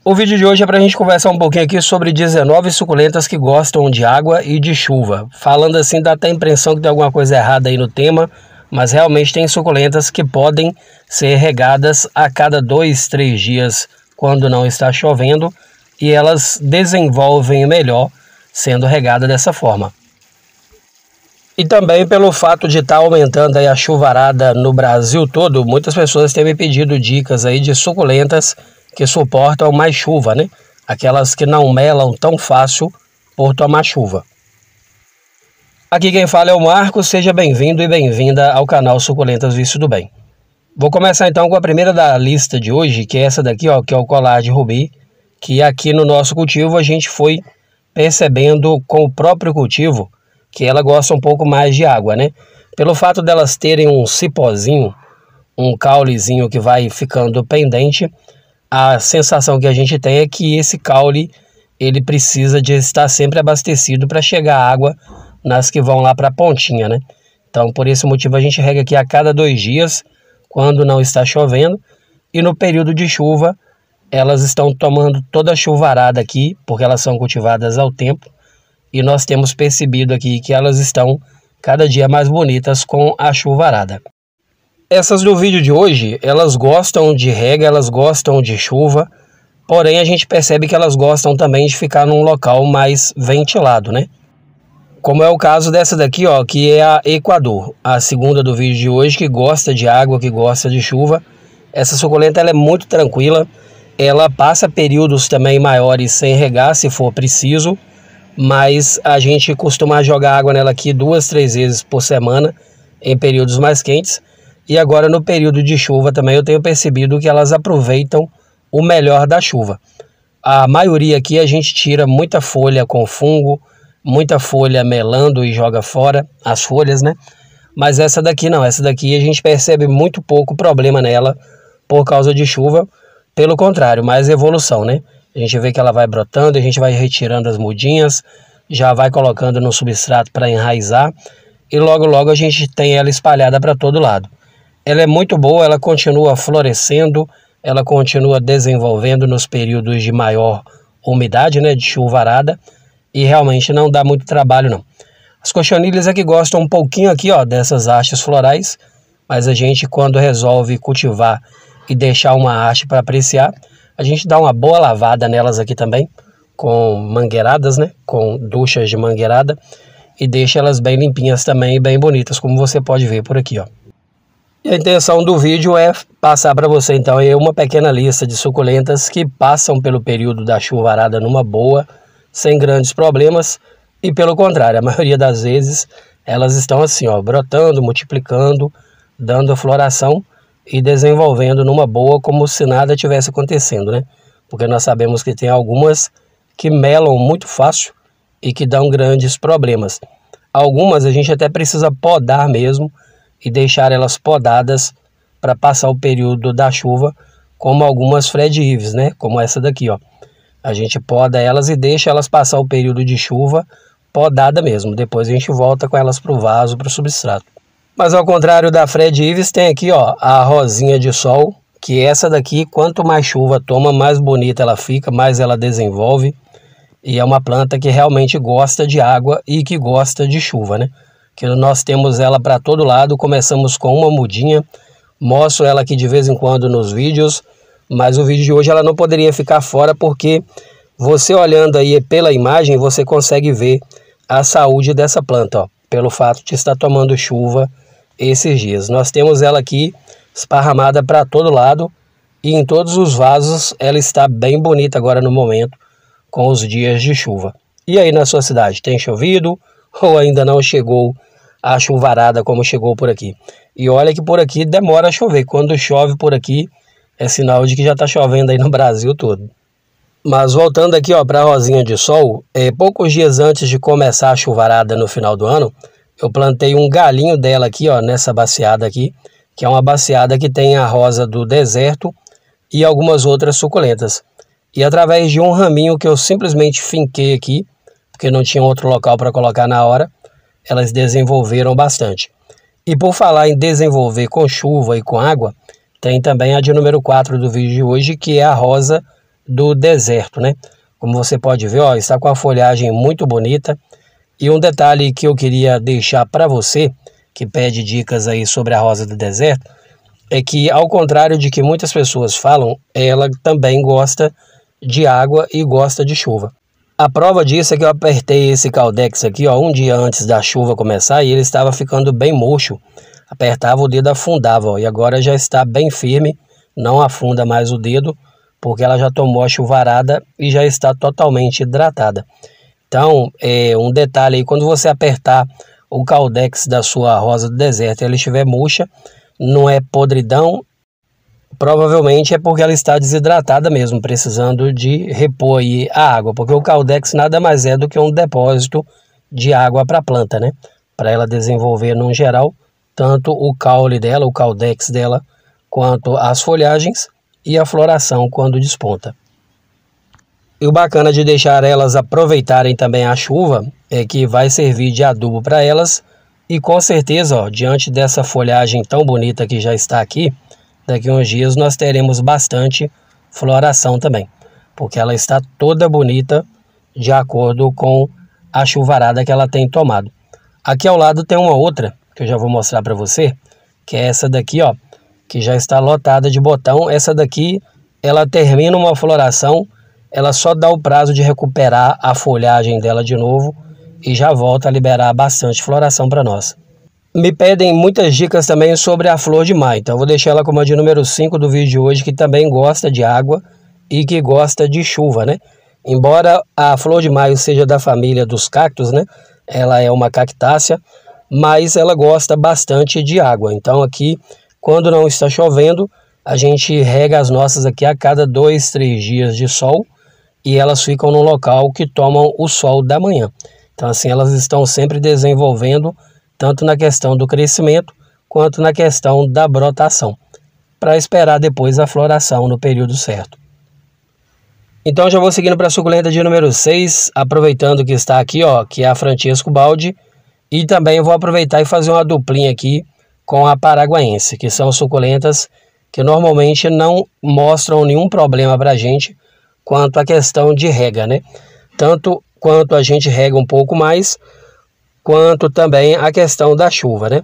O vídeo de hoje é para a gente conversar um pouquinho aqui sobre 19 suculentas que gostam de água e de chuva. Falando assim, dá até a impressão que tem alguma coisa errada aí no tema, mas realmente tem suculentas que podem ser regadas a cada 2, 3 dias quando não está chovendo e elas desenvolvem melhor sendo regadas dessa forma. E também pelo fato de estar aumentando aí a chuvarada no Brasil todo, muitas pessoas têm me pedido dicas aí de suculentas que suportam mais chuva, né? Aquelas que não melam tão fácil por tomar chuva. Aqui quem fala é o Marcos, seja bem-vindo e bem-vinda ao canal Suculentas Vício do Bem. Vou começar então com a primeira da lista de hoje, que é essa daqui, ó, que é o colar de rubi, que aqui no nosso cultivo a gente foi percebendo com o próprio cultivo que ela gosta um pouco mais de água, né? Pelo fato delas terem um cipózinho, um caulezinho que vai ficando pendente, a sensação que a gente tem é que esse caule ele precisa de estar sempre abastecido para chegar água nas que vão lá para a pontinha, né? Então, por esse motivo, a gente rega aqui a cada 2 dias, quando não está chovendo, e no período de chuva, elas estão tomando toda a chuvarada aqui, porque elas são cultivadas ao tempo, e nós temos percebido aqui que elas estão cada dia mais bonitas com a chuvarada. Essas do vídeo de hoje, elas gostam de rega, elas gostam de chuva, porém a gente percebe que elas gostam também de ficar num local mais ventilado, né? Como é o caso dessa daqui, ó, que é a Equador, a segunda do vídeo de hoje, que gosta de água, que gosta de chuva. Essa suculenta ela é muito tranquila, ela passa períodos também maiores sem regar, se for preciso, mas a gente costuma jogar água nela aqui 2, 3 vezes por semana, em períodos mais quentes. E agora no período de chuva também eu tenho percebido que elas aproveitam o melhor da chuva. A maioria aqui a gente tira muita folha com fungo, muita folha melando e joga fora as folhas, né? Mas essa daqui não, essa daqui a gente percebe muito pouco problema nela por causa de chuva. Pelo contrário, mais evolução, né? A gente vê que ela vai brotando, a gente vai retirando as mudinhas, já vai colocando no substrato para enraizar e logo logo a gente tem ela espalhada para todo lado. Ela é muito boa, ela continua florescendo, ela continua desenvolvendo nos períodos de maior umidade, né, de chuvarada, e realmente não dá muito trabalho não. As cochonilhas aqui gostam um pouquinho aqui, ó, dessas hastes florais, mas a gente quando resolve cultivar e deixar uma haste para apreciar, a gente dá uma boa lavada nelas aqui também, com mangueiradas, né, com duchas de mangueirada, e deixa elas bem limpinhas também e bem bonitas, como você pode ver por aqui, ó. E a intenção do vídeo é passar para você então uma pequena lista de suculentas que passam pelo período da chuvarada numa boa, sem grandes problemas, e pelo contrário, a maioria das vezes elas estão assim, ó, brotando, multiplicando, dando floração e desenvolvendo numa boa como se nada tivesse acontecendo, né? Porque nós sabemos que tem algumas que melam muito fácil e que dão grandes problemas. Algumas a gente até precisa podar mesmo, e deixar elas podadas para passar o período da chuva, como algumas Fred Ives, né? Como essa daqui, ó. A gente poda elas e deixa elas passar o período de chuva podada mesmo. Depois a gente volta com elas para o vaso, para o substrato. Mas ao contrário da Fred Ives, tem aqui, ó, a rosinha de sol, que essa daqui, quanto mais chuva toma, mais bonita ela fica, mais ela desenvolve. E é uma planta que realmente gosta de água e que gosta de chuva, né? Que nós temos ela para todo lado, começamos com uma mudinha, mostro ela aqui de vez em quando nos vídeos, mas o vídeo de hoje ela não poderia ficar fora porque você olhando aí pela imagem, você consegue ver a saúde dessa planta, ó, pelo fato de estar tomando chuva esses dias. Nós temos ela aqui esparramada para todo lado e em todos os vasos ela está bem bonita agora no momento com os dias de chuva. E aí na sua cidade, tem chovido ou ainda não chegou a chuvarada como chegou por aqui? E olha que por aqui demora a chover. Quando chove por aqui é sinal de que já está chovendo aí no Brasil todo. Mas voltando aqui, ó, para a rosinha de sol, poucos dias antes de começar a chuvarada no final do ano, eu plantei um galinho dela aqui, ó, nessa baciada aqui, que é uma baciada que tem a rosa do deserto e algumas outras suculentas. E através de um raminho que eu simplesmente finquei aqui, porque não tinha outro local para colocar na hora, elas desenvolveram bastante. E por falar em desenvolver com chuva e com água, tem também a de número 4 do vídeo de hoje, que é a rosa do deserto, né? Como você pode ver, ó, está com a folhagem muito bonita. E um detalhe que eu queria deixar para você, que pede dicas aí sobre a rosa do deserto, é que, ao contrário de que muitas pessoas falam, ela também gosta de água e gosta de chuva. A prova disso é que eu apertei esse Caldex aqui, ó, um dia antes da chuva começar, e ele estava ficando bem murcho. Apertava o dedo, afundava, ó, e agora já está bem firme, não afunda mais o dedo, porque ela já tomou a chuvarada e já está totalmente hidratada. Então, um detalhe aí, quando você apertar o Caldex da sua rosa do deserto e ela estiver murcha, não é podridão, provavelmente é porque ela está desidratada mesmo, precisando de repor aí a água, porque o Caldex nada mais é do que um depósito de água para a planta, né? Para ela desenvolver, no geral, tanto o caule dela, o Caldex dela, quanto as folhagens e a floração quando desponta. E o bacana de deixar elas aproveitarem também a chuva é que vai servir de adubo para elas e com certeza, ó, diante dessa folhagem tão bonita que já está aqui, daqui a uns dias nós teremos bastante floração também, porque ela está toda bonita de acordo com a chuvarada que ela tem tomado. Aqui ao lado tem uma outra que eu já vou mostrar para você, que é essa daqui, ó, que já está lotada de botão. Essa daqui, ela termina uma floração, ela só dá o prazo de recuperar a folhagem dela de novo e já volta a liberar bastante floração para nós. Me pedem muitas dicas também sobre a flor de maio, então eu vou deixar ela como a de número 5 do vídeo de hoje, que também gosta de água e que gosta de chuva, né? Embora a flor de maio seja da família dos cactos, né? Ela é uma cactácea, mas ela gosta bastante de água. Então aqui, quando não está chovendo, a gente rega as nossas aqui a cada 2, 3 dias de sol e elas ficam no local que tomam o sol da manhã. Então assim, elas estão sempre desenvolvendo, tanto na questão do crescimento, quanto na questão da brotação, para esperar depois a floração no período certo. Então já vou seguindo para a suculenta de número 6, aproveitando que está aqui, ó, que é a Francesco Baldi, e também vou aproveitar e fazer uma duplinha aqui com a paraguaense, que são suculentas que normalmente não mostram nenhum problema para a gente quanto à questão de rega, né? Tanto quanto a gente rega um pouco mais, quanto também a questão da chuva, né?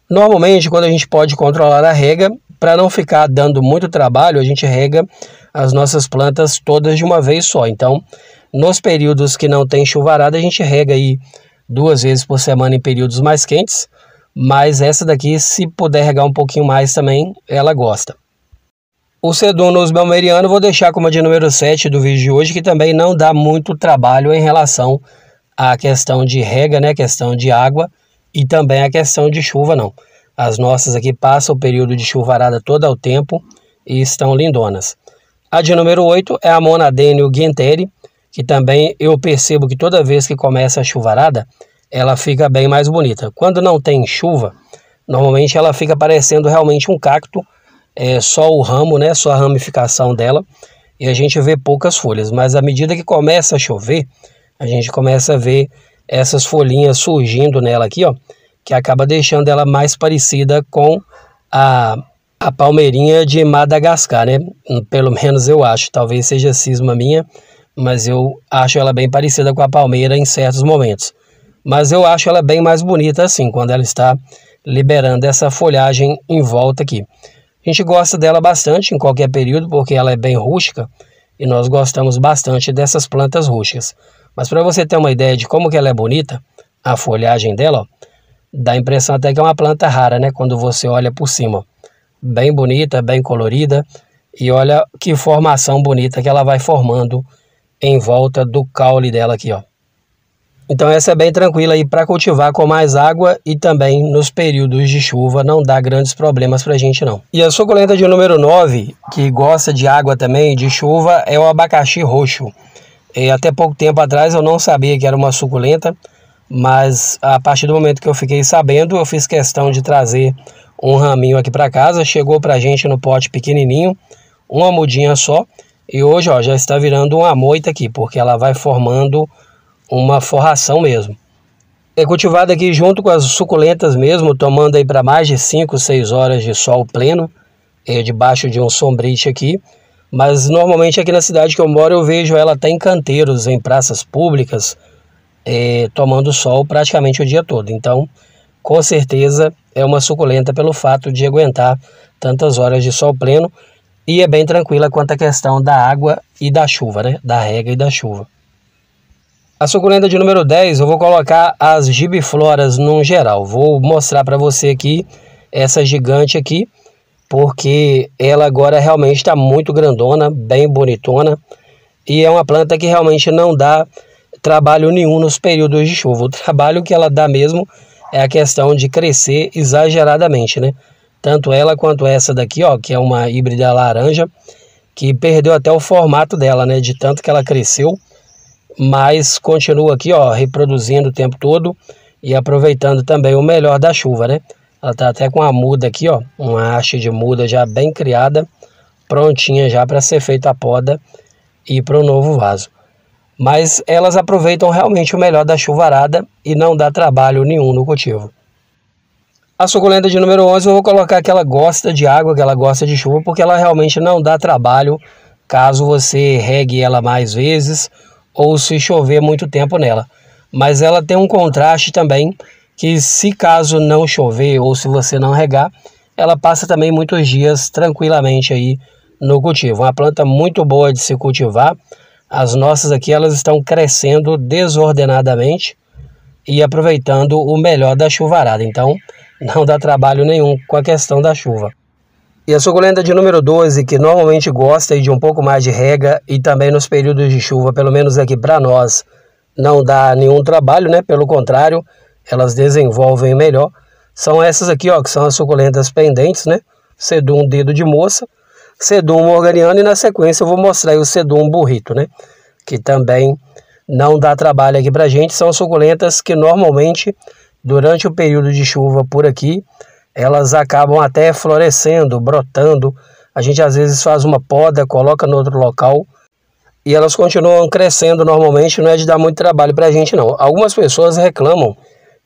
Normalmente, quando a gente pode controlar a rega, para não ficar dando muito trabalho, a gente rega as nossas plantas todas de uma vez só. Então, nos períodos que não tem chuvarada, a gente rega aí 2 vezes por semana em períodos mais quentes, mas essa daqui, se puder regar um pouquinho mais também, ela gosta. O Sedumnus belmeriano vou deixar como a de número 7 do vídeo de hoje, que também não dá muito trabalho em relação à questão de rega, né, questão de água e também a questão de chuva não. As nossas aqui passam o período de chuvarada todo ao tempo e estão lindonas. A de número 8 é a Monadênio guenteri, que também eu percebo que toda vez que começa a chuvarada, ela fica bem mais bonita. Quando não tem chuva, normalmente ela fica parecendo realmente um cacto, só o ramo, né, só a ramificação dela, e a gente vê poucas folhas. Mas à medida que começa a chover, a gente começa a ver essas folhinhas surgindo nela aqui, ó, que acaba deixando ela mais parecida com a palmeirinha de Madagascar, né? Pelo menos eu acho, talvez seja cisma minha, mas eu acho ela bem parecida com a palmeira em certos momentos. Mas eu acho ela bem mais bonita assim, quando ela está liberando essa folhagem em volta aqui. A gente gosta dela bastante em qualquer período, porque ela é bem rústica e nós gostamos bastante dessas plantas rústicas. Mas para você ter uma ideia de como que ela é bonita, a folhagem dela, ó, dá a impressão até que é uma planta rara, né? Quando você olha por cima. Bem bonita, bem colorida. E olha que formação bonita que ela vai formando em volta do caule dela aqui, ó. Então essa é bem tranquila aí para cultivar com mais água e também nos períodos de chuva não dá grandes problemas para a gente não. E a suculenta de número 9, que gosta de água também, de chuva, é o abacaxi roxo. Até pouco tempo atrás eu não sabia que era uma suculenta, mas a partir do momento que eu fiquei sabendo, eu fiz questão de trazer um raminho aqui para casa. Chegou para a gente no pote pequenininho, uma mudinha só, e hoje ó, já está virando uma moita aqui, porque ela vai formando uma forração mesmo. É cultivada aqui junto com as suculentas mesmo, tomando aí para mais de 5, 6 horas de sol pleno, debaixo de um sombrite aqui, Mas normalmente aqui na cidade que eu moro eu vejo ela até em canteiros, em praças públicas, tomando sol praticamente o dia todo. Então, com certeza é uma suculenta pelo fato de aguentar tantas horas de sol pleno e é bem tranquila quanto à questão da água e da chuva, né? Da rega e da chuva. A suculenta de número 10, eu vou colocar as gibifloras no geral. Vou mostrar para você aqui essa gigante aqui, porque ela agora realmente está muito grandona, bem bonitona. E é uma planta que realmente não dá trabalho nenhum nos períodos de chuva. O trabalho que ela dá mesmo é a questão de crescer exageradamente, né? Tanto ela quanto essa daqui, ó, que é uma híbrida laranja, que perdeu até o formato dela, né? De tanto que ela cresceu. Mas continua aqui, ó, reproduzindo o tempo todo e aproveitando também o melhor da chuva, né? Ela tá até com a muda aqui, ó, uma haste de muda já bem criada, prontinha já para ser feita a poda e para o novo vaso. Mas elas aproveitam realmente o melhor da chuvarada e não dá trabalho nenhum no cultivo. A suculenta de número 11 eu vou colocar que ela gosta de água, que ela gosta de chuva, porque ela realmente não dá trabalho caso você regue ela mais vezes ou se chover muito tempo nela. Mas ela tem um contraste também, que se caso não chover ou se você não regar, ela passa também muitos dias tranquilamente aí no cultivo. Uma planta muito boa de se cultivar. As nossas aqui elas estão crescendo desordenadamente e aproveitando o melhor da chuvarada. Então não dá trabalho nenhum com a questão da chuva. E a suculenta de número 12, que normalmente gosta de um pouco mais de rega e também nos períodos de chuva, pelo menos aqui para nós, não dá nenhum trabalho, né? Pelo contrário, elas desenvolvem melhor. São essas aqui, ó, que são as suculentas pendentes, né? Sedum dedo de moça, Sedum morganiano e na sequência eu vou mostrar aí o Sedum burrito, né? Que também não dá trabalho aqui pra gente. São suculentas que normalmente, durante o período de chuva por aqui, elas acabam até florescendo, brotando. A gente às vezes faz uma poda, coloca no outro local e elas continuam crescendo normalmente, não é de dar muito trabalho para a gente não. Algumas pessoas reclamam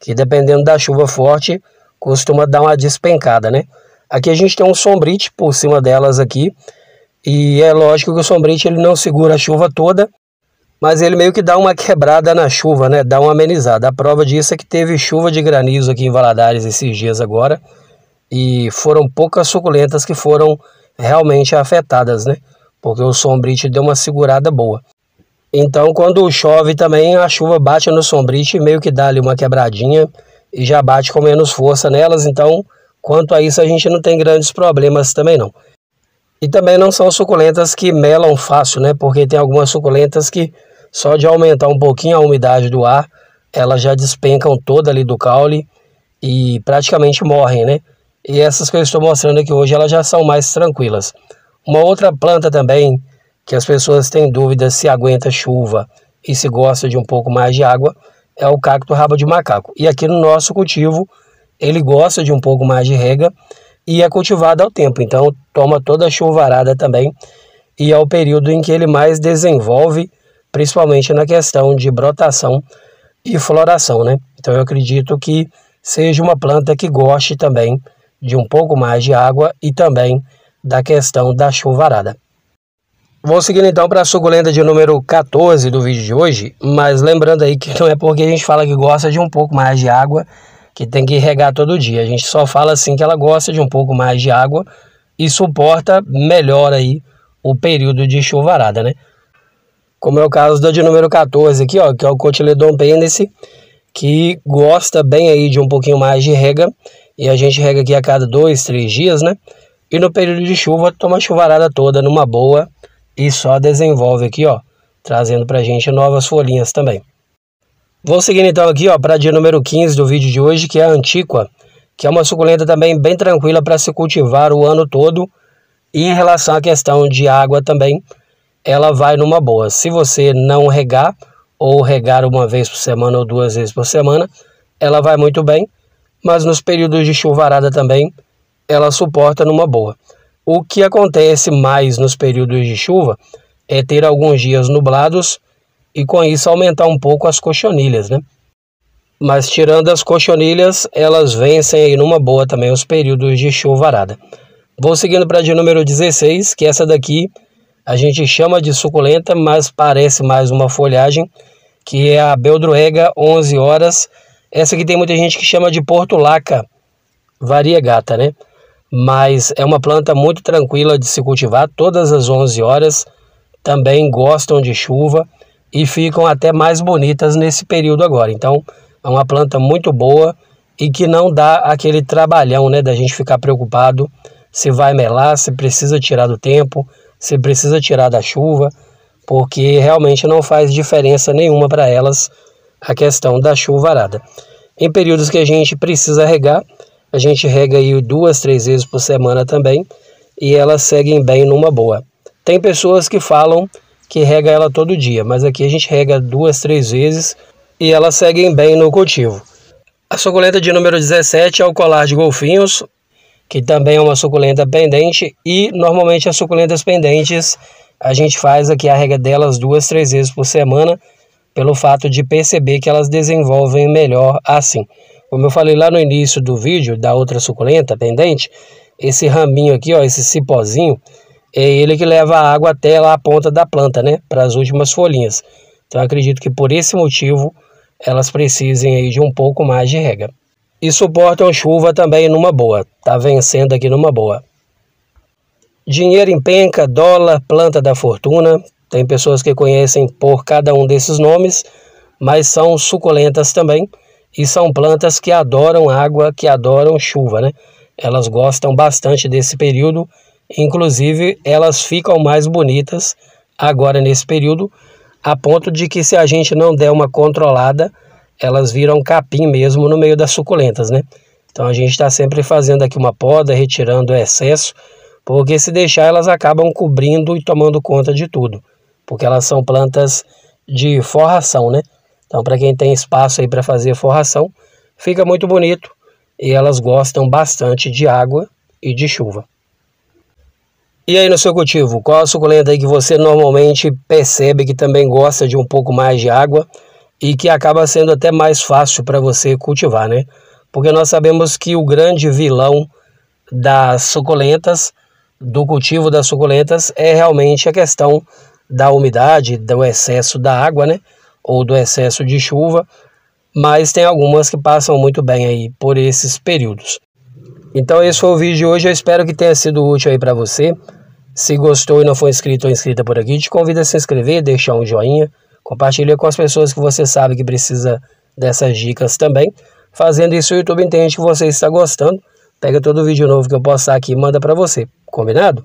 que dependendo da chuva forte, costuma dar uma despencada, né? Aqui a gente tem um sombrite por cima delas aqui e é lógico que o sombrite ele não segura a chuva toda, mas ele meio que dá uma quebrada na chuva, né? Dá uma amenizada. A prova disso é que teve chuva de granizo aqui em Valadares esses dias agora. E foram poucas suculentas que foram realmente afetadas, né? Porque o sombrite deu uma segurada boa. Então quando chove também a chuva bate no sombrite e meio que dá ali uma quebradinha e já bate com menos força nelas. Então quanto a isso a gente não tem grandes problemas também não. E também não são suculentas que melam fácil, né? Porque tem algumas suculentas que só de aumentar um pouquinho a umidade do ar, elas já despencam toda ali do caule e praticamente morrem, né? E essas que eu estou mostrando aqui hoje, elas já são mais tranquilas. Uma outra planta também, que as pessoas têm dúvidas se aguenta chuva e se gosta de um pouco mais de água, é o cacto rabo de macaco. E aqui no nosso cultivo, ele gosta de um pouco mais de rega e é cultivado ao tempo, então toma toda a chuvarada também e é o período em que ele mais desenvolve, principalmente na questão de brotação e floração, né? Então eu acredito que seja uma planta que goste também de um pouco mais de água e também da questão da chuvarada. Vou seguindo então para a suculenta de número 14 do vídeo de hoje, mas lembrando aí que não é porque a gente fala que gosta de um pouco mais de água que tem que regar todo dia. A gente só fala assim que ela gosta de um pouco mais de água e suporta melhor aí o período de chuvarada, né? Como é o caso da de número 14 aqui, ó, que é o Cotyledon pennis, que gosta bem aí de um pouquinho mais de rega, e a gente rega aqui a cada 2, 3 dias, né? E no período de chuva toma a chuvarada toda numa boa e só desenvolve aqui, ó, trazendo pra gente novas folhinhas também. Vou seguindo então aqui, ó, para a dia número 15 do vídeo de hoje, que é a Antiqua, que é uma suculenta também bem tranquila para se cultivar o ano todo. E em relação à questão de água também, ela vai numa boa. Se você não regar, ou regar uma vez por semana ou 2 vezes por semana, ela vai muito bem. Mas nos períodos de chuvarada também, ela suporta numa boa. O que acontece mais nos períodos de chuva é ter alguns dias nublados, e com isso aumentar um pouco as cochonilhas, né? Mas tirando as cochonilhas, elas vencem aí numa boa também os períodos de chuvarada. Vou seguindo para a de número 16, que essa daqui a gente chama de suculenta, mas parece mais uma folhagem, que é a Beldroega 11 horas. Essa aqui tem muita gente que chama de portulaca variegata, né? Mas é uma planta muito tranquila de se cultivar todas as 11 horas, também gostam de chuva e ficam até mais bonitas nesse período agora. Então é uma planta muito boa e que não dá aquele trabalhão, né, da gente ficar preocupado se vai melar, se precisa tirar do tempo, se precisa tirar da chuva, porque realmente não faz diferença nenhuma para elas a questão da chuvarada. Em períodos que a gente precisa regar, a gente rega aí 2, 3 vezes por semana também, e elas seguem bem numa boa. Tem pessoas que falam que rega ela todo dia, mas aqui a gente rega 2, 3 vezes e elas seguem bem no cultivo. A suculenta de número 17 é o colar de golfinhos, que também é uma suculenta pendente, e normalmente as suculentas pendentes a gente faz aqui a rega delas 2, 3 vezes por semana, pelo fato de perceber que elas desenvolvem melhor assim. Como eu falei lá no início do vídeo da outra suculenta pendente, esse raminho aqui, ó, esse cipózinho, é ele que leva a água até lá a ponta da planta, né, para as últimas folhinhas. Então eu acredito que por esse motivo elas precisem aí de um pouco mais de rega. E suportam chuva também numa boa, tá vencendo aqui numa boa. Dinheiro em penca, dólar, planta da fortuna, tem pessoas que conhecem por cada um desses nomes, mas são suculentas também. E são plantas que adoram água, que adoram chuva, né? Elas gostam bastante desse período, inclusive elas ficam mais bonitas agora nesse período, a ponto de que se a gente não der uma controlada, elas viram capim mesmo no meio das suculentas, né? Então a gente está sempre fazendo aqui uma poda, retirando o excesso, porque se deixar elas acabam cobrindo e tomando conta de tudo, porque elas são plantas de forração, né? Então, para quem tem espaço aí para fazer forração, fica muito bonito e elas gostam bastante de água e de chuva. E aí no seu cultivo, qual a suculenta aí que você normalmente percebe que também gosta de um pouco mais de água e que acaba sendo até mais fácil para você cultivar, né? Porque nós sabemos que o grande vilão das suculentas, do cultivo das suculentas, é realmente a questão da umidade, do excesso da água, né? Ou do excesso de chuva, mas tem algumas que passam muito bem aí por esses períodos. Então esse foi o vídeo de hoje, eu espero que tenha sido útil aí para você. Se gostou e não for inscrito ou inscrita por aqui, te convido a se inscrever, deixar um joinha, compartilha com as pessoas que você sabe que precisa dessas dicas também. Fazendo isso, o YouTube entende que você está gostando, pega todo vídeo novo que eu postar aqui e manda para você, combinado?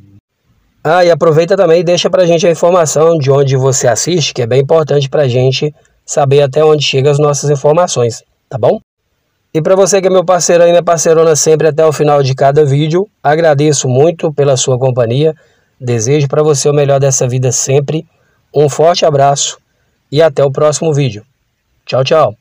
Ah, e aproveita também e deixa pra gente a informação de onde você assiste, que é bem importante pra gente saber até onde chegam as nossas informações, tá bom? E para você que é meu parceirão e minha parceirona sempre até o final de cada vídeo, agradeço muito pela sua companhia, desejo para você o melhor dessa vida sempre, um forte abraço e até o próximo vídeo. Tchau, tchau!